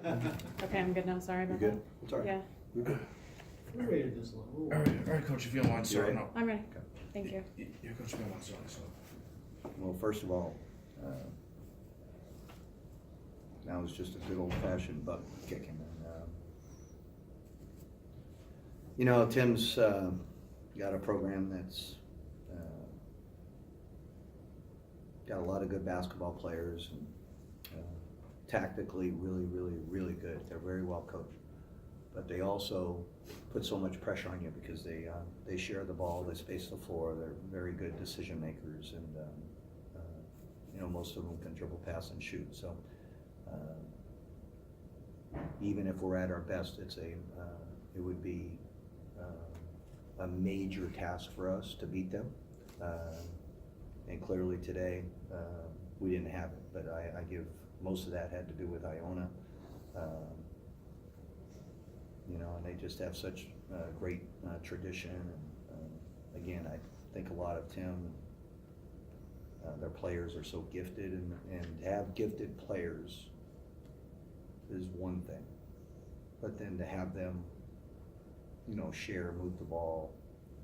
Okay, I'm good now, sorry You about good? that. It's all right. Yeah, You're good. We're ready to just roll. All right, Coach, if you don't mind starting ready? out. I'm ready, Okay. thank you. Yeah, Coach, if you don't mind starting us off. Well, first of all, that was just a good old-fashioned butt kicking. And, Tim's got a program that's got a lot of good basketball players and tactically really, really, really good. They're very well coached. But they also put so much pressure on you because they share the ball, they space the floor, they're very good decision makers, and most of them can dribble, pass, and shoot. So even if we're at our best, it would be a major task for us to beat them. And clearly today we didn't have it, but I give most of that had to do with Iona. And they just have such great tradition. And again, I think a lot of Tim. Their players are so gifted, and to have gifted players is one thing, but then to have them, share, move the ball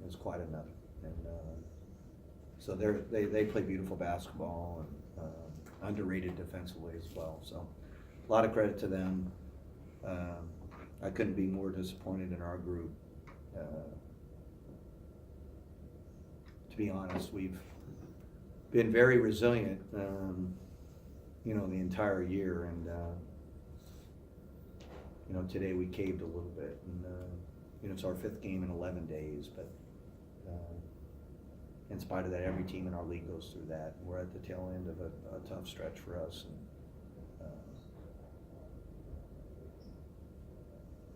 is quite another. And so they play beautiful basketball and underrated defensively as well. So a lot of credit to them. I couldn't be more disappointed in our group. To be honest, we've been very resilient, the entire year, and today we caved a little bit, and it's our 5th game in 11 days, but in spite of that, every team in our league goes through that. We're at the tail end of a tough stretch for us, and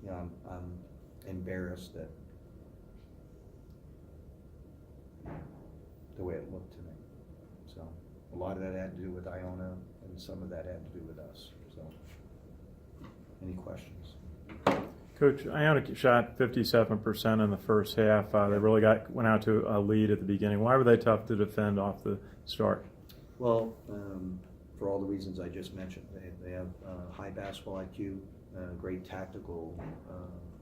I'm embarrassed that the way it looked to me. So a lot of that had to do with Iona, and some of that had to do with us. So, any questions? Coach, Iona shot 57% in the first half. They really went out to a lead at the beginning. Why were they tough to defend off the start? Well, for all the reasons I just mentioned, they have high basketball IQ, great tactical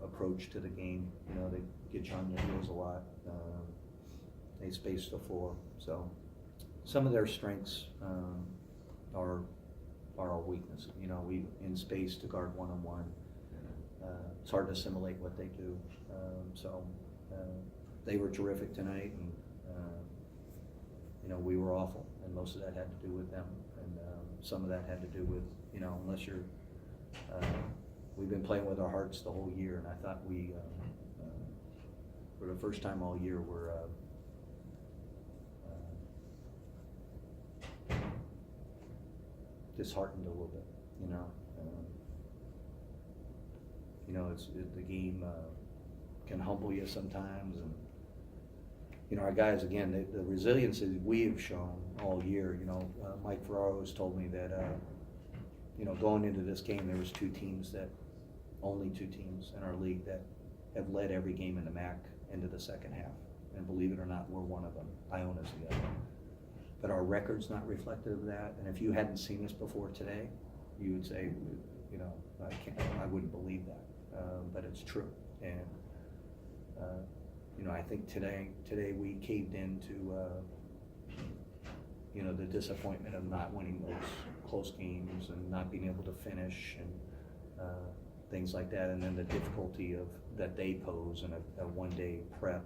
approach to the game. They get you on your heels a lot. They space the floor. So some of their strengths are our weaknesses. We in space to guard one-on-one. It's hard to assimilate what they do. So they were terrific tonight, and we were awful, and most of that had to do with them, and some of that had to do with unless you're. We've been playing with our hearts the whole year, and I thought we, for the first time all year, we're disheartened a little bit, the game can humble you sometimes, and our guys, again, the resiliency we have shown all year. Mike Ferraro has told me that going into this game, there was only two teams in our league that have led every game in the MAC into the second half, and believe it or not, we're one of them. Iona's the other. But our record's not reflective of that, and if you hadn't seen us before today, you would say, I wouldn't believe that, but it's true. And I think today we caved into the disappointment of not winning those close games and not being able to finish and things like that, and then the difficulty that they pose in a one-day prep.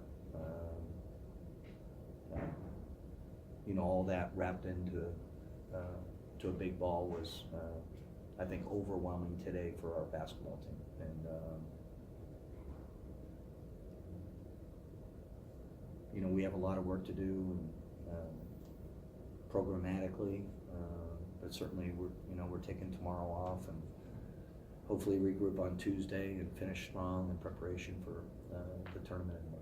All that wrapped into to a big ball was, I think, overwhelming today for our basketball team. And we have a lot of work to do programmatically, but certainly we're taking tomorrow off and hopefully regroup on Tuesday and finish strong in preparation for the tournament in March.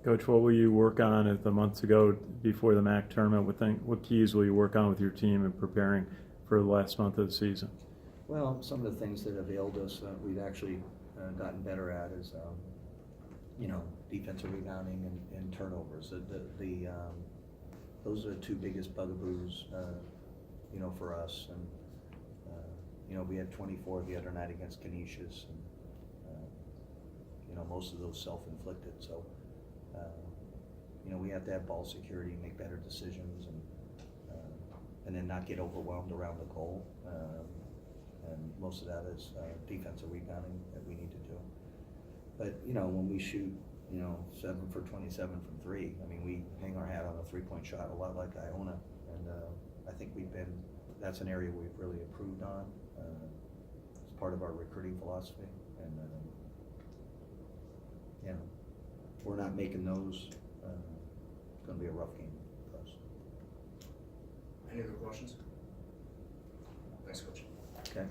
Coach, what will you work on as the months ago before the MAC tournament? What keys will you work on with your team in preparing for the last month of the season? Well, some of the things that availed us, we've actually gotten better at is, defensive rebounding and turnovers. Those are the two biggest bugaboos, you know, for us. And, you know, we had 24 the other night against Canisius, and, you know, most of those self-inflicted. So, you know, we have to have ball security, make better decisions, and then not get overwhelmed around the goal. And most of that is defensive rebounding that we need to do. But, you know, when we shoot, you know, 7 for 27 from 3, I mean, we hang our hat on a 3-point shot a lot like Iona. And I think that's an area we've really improved on. It's part of our recruiting philosophy. And, you know, if we're not making those, it's going to be a rough game for us. Any other questions? Thanks, Coach. Okay?